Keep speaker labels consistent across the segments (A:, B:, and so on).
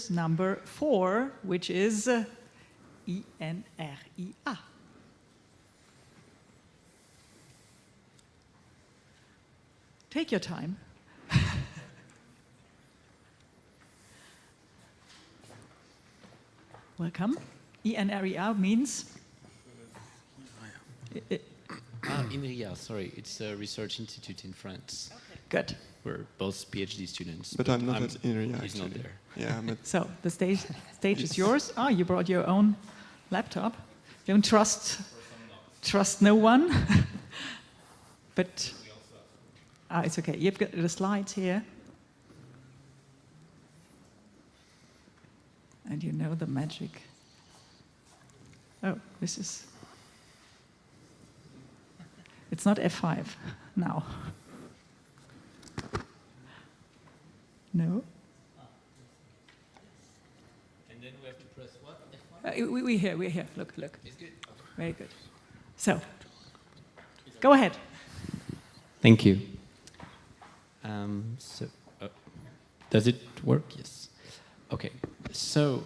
A: number 4, which is INRIA. Take your time. Welcome. INRIA means?
B: INRIA, sorry, it's a research institute in France.
A: Okay. Good.
B: We're both PhD students.
C: But I'm not at INRIA.
B: He's not there.
C: Yeah,
A: so the stage is yours. Oh, you brought your own laptop. Don't trust no one. But it's okay. You've got the slides here. And you know the magic. Oh, this is... It's not F5 now. No?
B: And then we have to press what? F1?
A: We're here. Look.
B: It's good.
A: Very good. So, go ahead.
B: Thank you. Does it work? Yes. Okay. So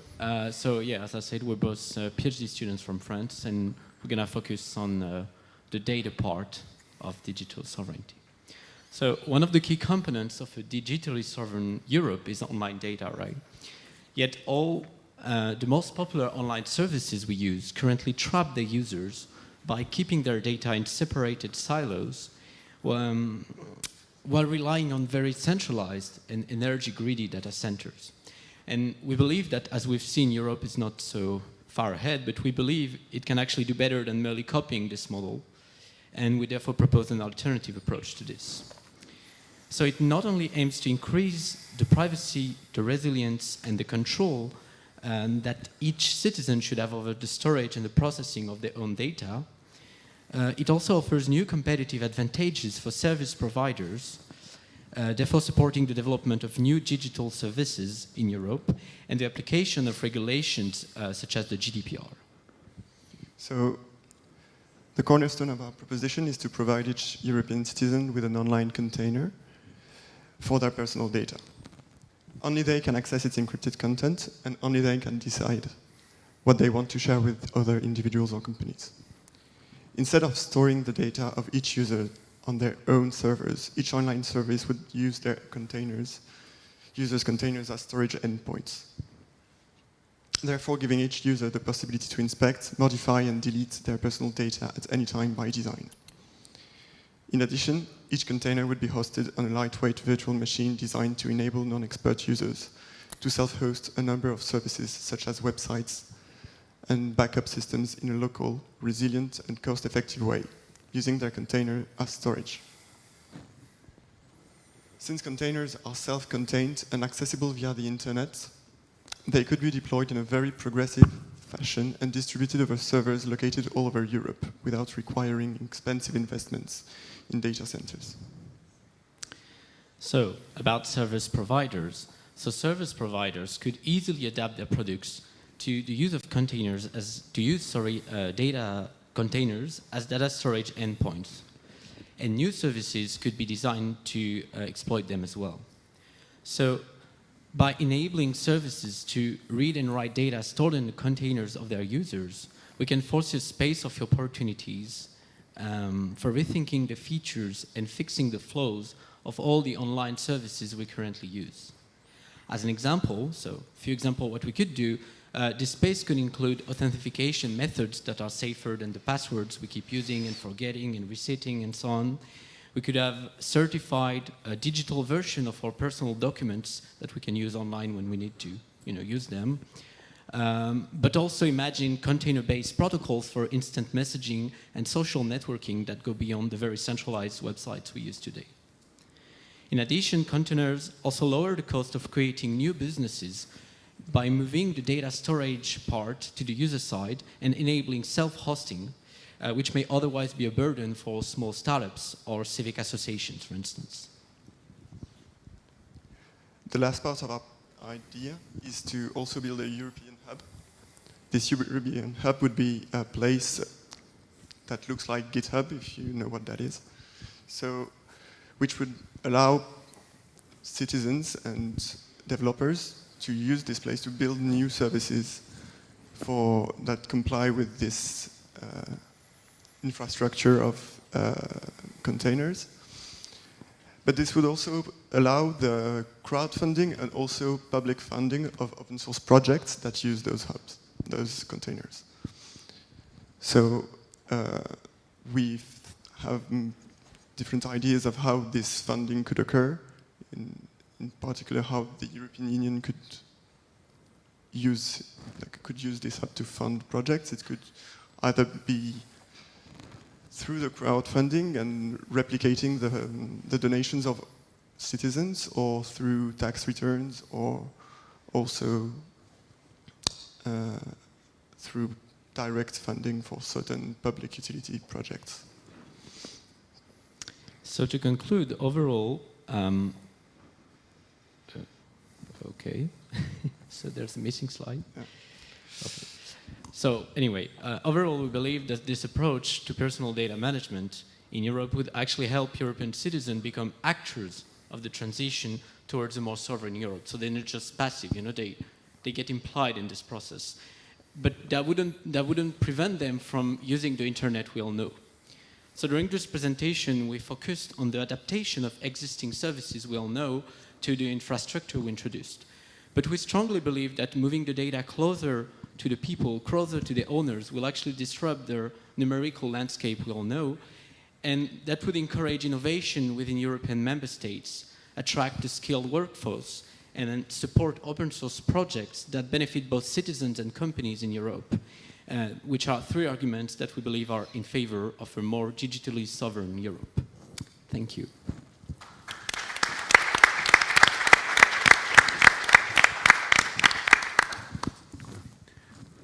B: yeah, as I said, we're both PhD students from France, and we're going to focus on the data part of digital sovereignty. So one of the key components of a digitally sovereign Europe is online data, right? Yet all the most popular online services we use currently trap their users by keeping their data in separated silos while relying on very centralized and energy-greedy data centers. And we believe that, as we've seen, Europe is not so far ahead, but we believe it can actually do better than merely copying this model. And we therefore propose an alternative approach to this. So it not only aims to increase the privacy, the resilience, and the control that each citizen should have over the storage and the processing of their own data, it also offers new competitive advantages for service providers, therefore supporting the development of new digital services in Europe and the application of regulations such as the GDPR.
C: So the cornerstone of our proposition is to provide each European citizen with an online container for their personal data. Only they can access its encrypted content, and only they can decide what they want to share with other individuals or companies. Instead of storing the data of each user on their own servers, each online service would use their users' containers as storage endpoints, therefore giving each user the possibility to inspect, modify, and delete their personal data at any time by design. In addition, each container would be hosted on a lightweight virtual machine designed to enable non-expert users to self-host a number of services such as websites and backup systems in a local, resilient, and cost-effective way, using their container as storage. Since containers are self-contained and accessible via the internet, they could be deployed in a very progressive fashion and distributed over servers located all over Europe without requiring expensive investments in data centers.
B: So, about service providers. So service providers could easily adapt their products to the use of containers data containers as data storage endpoints. And new services could be designed to exploit them as well. So by enabling services to read and write data stored in the containers of their users, we can foresee a space of opportunities for rethinking the features and fixing the flows of all the online services we currently use. As an example, so a few examples what we could do, this space could include authentication methods that are safer than the passwords we keep using and forgetting and resetting and so on. We could have certified a digital version of our personal documents that we can use online when we need to, use them. But also imagine container-based protocols for instant messaging and social networking that go beyond the very centralized websites we use today. In addition, containers also lower the cost of creating new businesses by moving the data storage part to the user side and enabling self-hosting, which may otherwise be a burden for small startups or civic associations, for instance.
C: The last part of our idea is to also build a European hub. This European hub would be a place that looks like GitHub, if you know what that is. So, which would allow citizens and developers to use this place to build new services that comply with this infrastructure of containers. But this would also allow the crowdfunding and also public funding of open source projects that use those hubs, those containers. So we have different ideas of how this funding could occur, in particular how the European Union could use this hub to fund projects. It could either be through the crowdfunding and replicating the donations of citizens, or through tax returns, or also through direct funding for certain public utility projects.
B: So to conclude, overall, okay, so there's a missing slide.
C: Yeah.
B: Okay. So anyway, overall we believe that this approach to personal data management in Europe would actually help European citizens become actors of the transition towards a more sovereign Europe. So they're not just passive, they get implied in this process. But that wouldn't prevent them from using the internet we all know. So during this presentation, we focused on the adaptation of existing services we all know to the infrastructure we introduced. But we strongly believe that moving the data closer to the people, closer to the owners, will actually disrupt their numerical landscape we all know, and that would encourage innovation within European member states, attract the skilled workforce, and then support open source projects that benefit both citizens and companies in Europe, which are three arguments that we believe are in favor of a more digitally sovereign Europe. Thank you.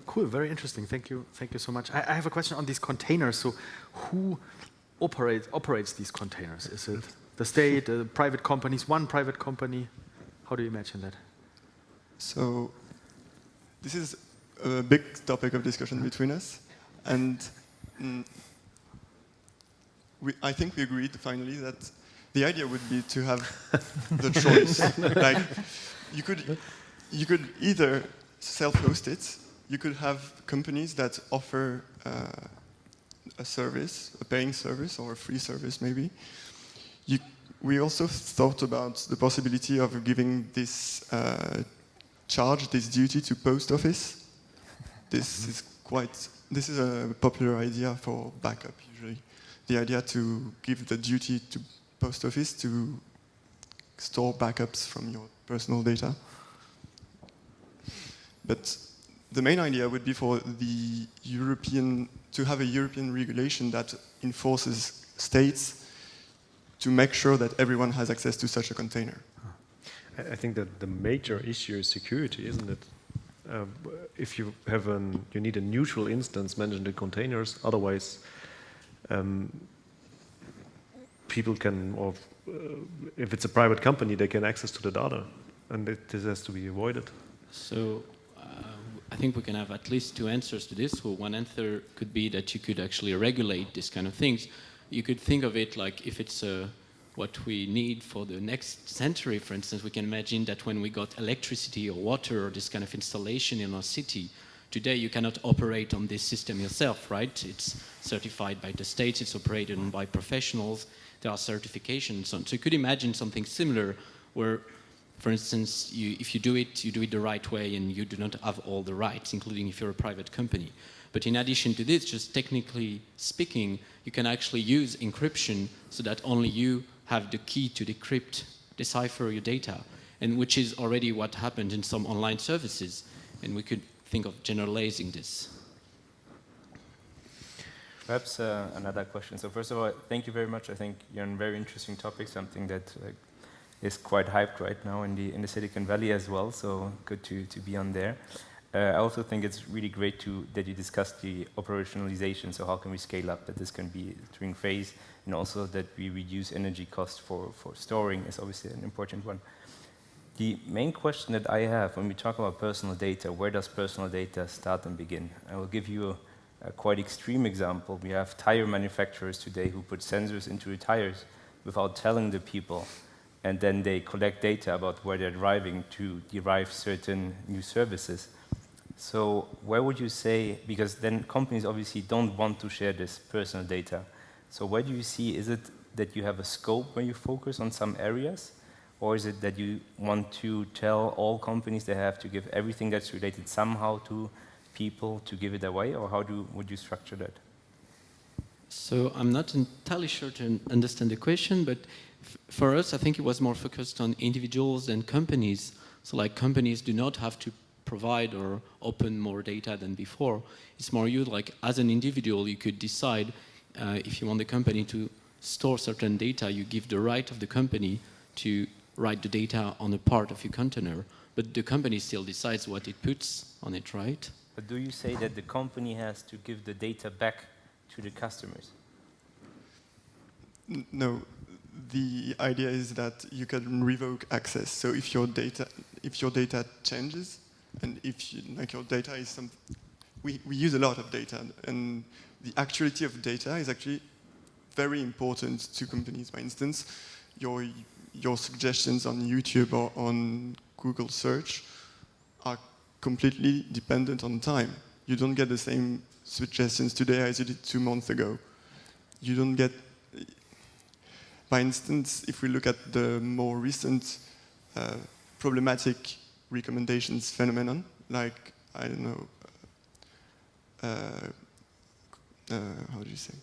D: Cool, very interesting. Thank you so much. I have a question on these containers. So, who operates these containers? Is it the state, private companies, one private company? How do you imagine that?
C: So, this is a big topic of discussion between us, and I think we agreed finally that the idea would be to have the choice. Like, you could either self-host it. You could have companies that offer a service, a paying service or a free service maybe. We also thought about the possibility of giving this this duty to post office. This is a popular idea for backup usually. The idea to give the duty to post office to store backups from your personal data. But the main idea would be for to have a European regulation that enforces states to make sure that everyone has access to such a container.
E: I think that the major issue is security, isn't it? If you have you need a neutral instance managing the containers, otherwise people can, or if it's a private company, they can access to the data, and this has to be avoided.
B: So I think we can have at least two answers to this. So one answer could be that you could actually regulate this kind of things. You could think of it like if it's what we need for the next century, for instance, we can imagine that when we got electricity or water or this kind of installation in our city, today you cannot operate on this system yourself, right? It's certified by the states, it's operated by professionals, there are certifications. So you could imagine something similar where, for instance, if you do it the right way and you do not have all the rights, including if you're a private company. But in addition to this, just technically speaking, you can actually use encryption so that only you have the key to decipher your data, and which is already what happened in some online services. And we could think of generalizing this.
F: Perhaps another question. So first of all, thank you very much. I think you're on a very interesting topic, something that is quite hyped right now in the Silicon Valley as well, so good to be on there. I also think it's really great that you discussed the operationalization, so how can we scale up, that this can be during phase, and also that we reduce energy costs for storing is obviously an important one. The main question that I have when we talk about personal data, where does personal data start and begin? I will give you a quite extreme example. We have tire manufacturers today who put sensors into the tires without telling the people and then they collect data about where they're driving to derive certain new services. So where would you say, because then companies obviously don't want to share this personal data, so where do you see, is it that you have a scope where you focus on some areas, or is it that you want to tell all companies they have to give everything that's related somehow to people to give it away, or how would you structure that?
B: So I'm not entirely sure to understand the question, but for us, I think it was more focused on individuals than companies. So like companies do not have to provide or open more data than before. It's more you, like as an individual, you could decide if you want the company to store certain data, you give the right of the company to write the data on a part of your container, but the company still decides what it puts on it, right?
F: But do you say that the company has to give the data back to the customers?
C: No, the idea is that you can revoke access. So if your data changes, and if your data is we use a lot of data, and the actuality of data is actually very important to companies. For instance, your suggestions on YouTube or on Google search are completely dependent on time. You don't get the same suggestions today as you did 2 months ago. You don't get, for instance, if we look at the more recent problematic recommendations phenomenon, like, I don't know, how do you say?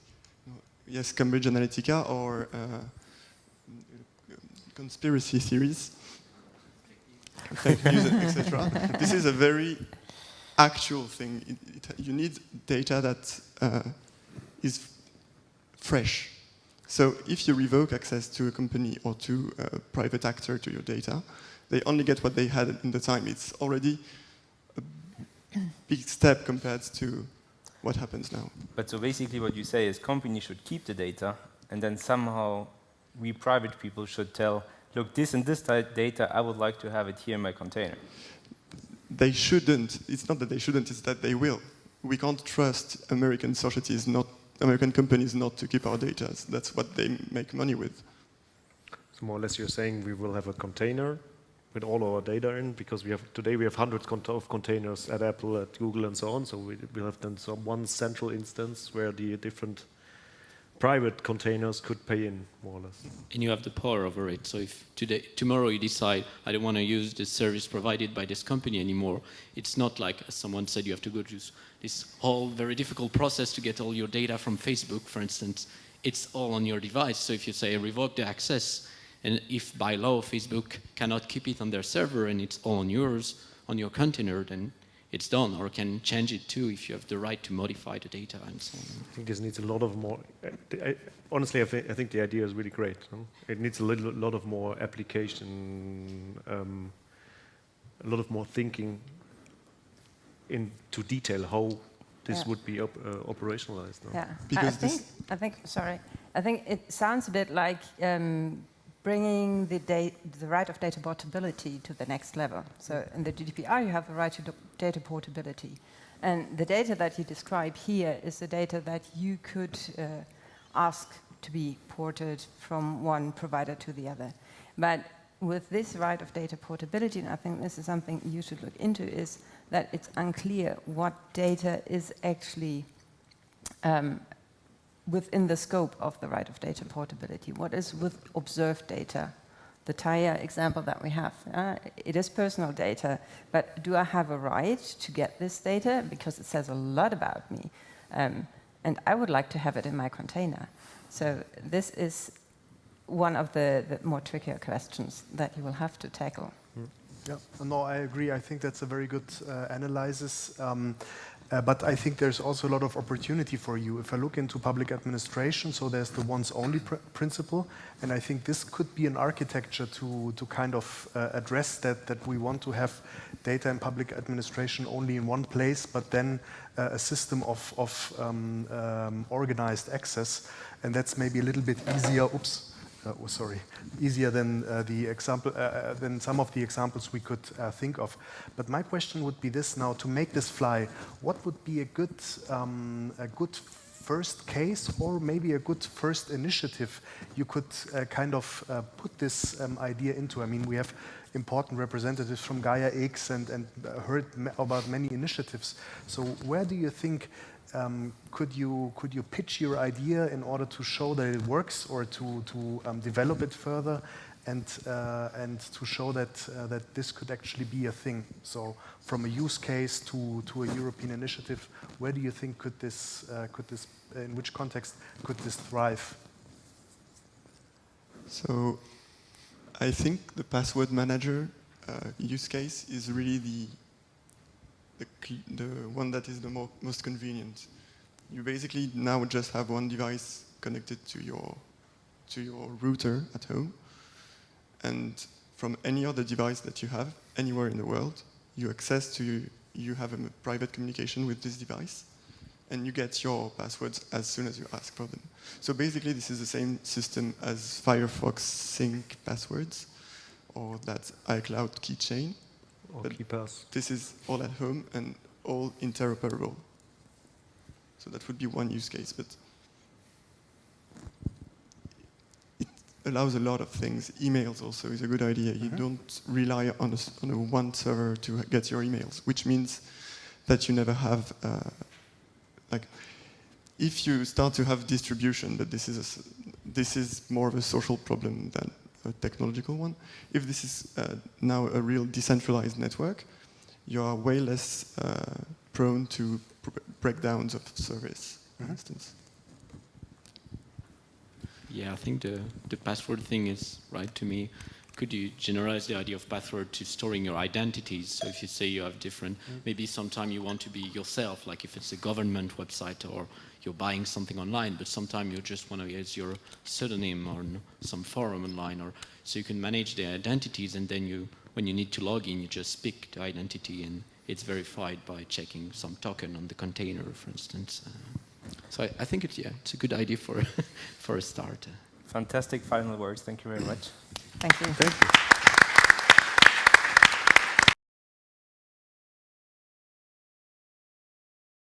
C: Yes, Cambridge Analytica or conspiracy theories, fake news, etc. This is a very actual thing. You need data that is fresh. So if you revoke access to a company or to a private actor to your data, they only get what they had in the time. It's already a big step compared to what happens now.
F: But so basically what you say is companies should keep the data, and then somehow we private people should tell, look, this and this data, I would like to have it here in my container.
C: They shouldn't. It's not that they shouldn't, it's that they will. We can't trust American societies, American companies not to keep our data. That's what they make money with.
E: So more or less you're saying we will have a container with all our data in, because today we have hundreds of containers at Apple, at Google, and so on. So we'll have then one central instance where the different private containers could pay in, more or less. And
B: you have the power over it. So if tomorrow you decide, I don't want to use the service provided by this company anymore, it's not like, as someone said, you have to go through this whole very difficult process to get all your data from Facebook, for instance. It's all on your device. So if you say revoke the access, and if by law Facebook cannot keep it on their server and it's all on yours, on your container, then it's done, or can change it too if you have the right to modify the data and so on.
E: I think this needs a lot of more, honestly I think the idea is really great. No? It needs a lot of more application, a lot of more thinking into detail how this would be operationalized. No?
G: Yeah,
C: Because
G: I think it sounds a bit like bringing the right of data portability to the next level. So in the GDPR, you have the right to data portability. And the data that you describe here is the data that you could ask to be ported from one provider to the other. But with this right of data portability, and I think this is something you should look into, is that it's unclear what data is actually within the scope of the right of data portability. What is with observed data? The tire example that we have, it is personal data, but do I have a right to get this data? Because it says a lot about me. And I would like to have it in my container. So this is one of the more trickier questions that you will have to tackle.
H: Yeah, no, I agree. I think that's a very good analysis. But I think there's also a lot of opportunity for you. If I look into public administration, so there's the once-only principle, and I think this could be an architecture to kind of address that we want to have data in public administration only in one place, but then a system of organized access, and that's maybe a little bit easier. Easier than the example than some of the examples we could think of. But my question would be this: now, to make this fly, what would be a good first case or maybe a good first initiative you could kind of put this idea into? I mean, we have important representatives from Gaia X and heard about many initiatives. So where do you think could you pitch your idea in order to show that it works, or to develop it further, and to show that this could actually be a thing? So from a use case to a European initiative, where do you think could this in which context could this thrive?
C: So I think the password manager use case is really the one that is the most convenient. You basically now just have one device connected to your router at home, and from any other device that you have anywhere in the world, you have a private communication with this device, and you get your passwords as soon as you ask for them. So basically, this is the same system as Firefox sync passwords, or that iCloud keychain.
E: Or KeePass.
C: This is all at home and all interoperable. So that would be one use case, but it allows a lot of things. Emails also is a good idea. You don't rely on a one server to get your emails, which means that you never have, if you start to have distribution, but this is more of a social problem than a technological one. If this is now a real decentralized network, you are way less prone to breakdowns of service, for instance.
B: Yeah, I think the password thing is right to me. Could you generalize the idea of password to storing your identities? So if you say you have different, maybe sometime you want to be yourself, like if it's a government website or you're buying something online, but sometime you just want to use your pseudonym on some forum online, or so you can manage the identities, and then when you need to log in, you just pick the identity and it's verified by checking some token on the container, for instance. So I think it's a good idea for a start.
F: Fantastic final words. Thank you very much.
G: Thank you.
H: Thank you.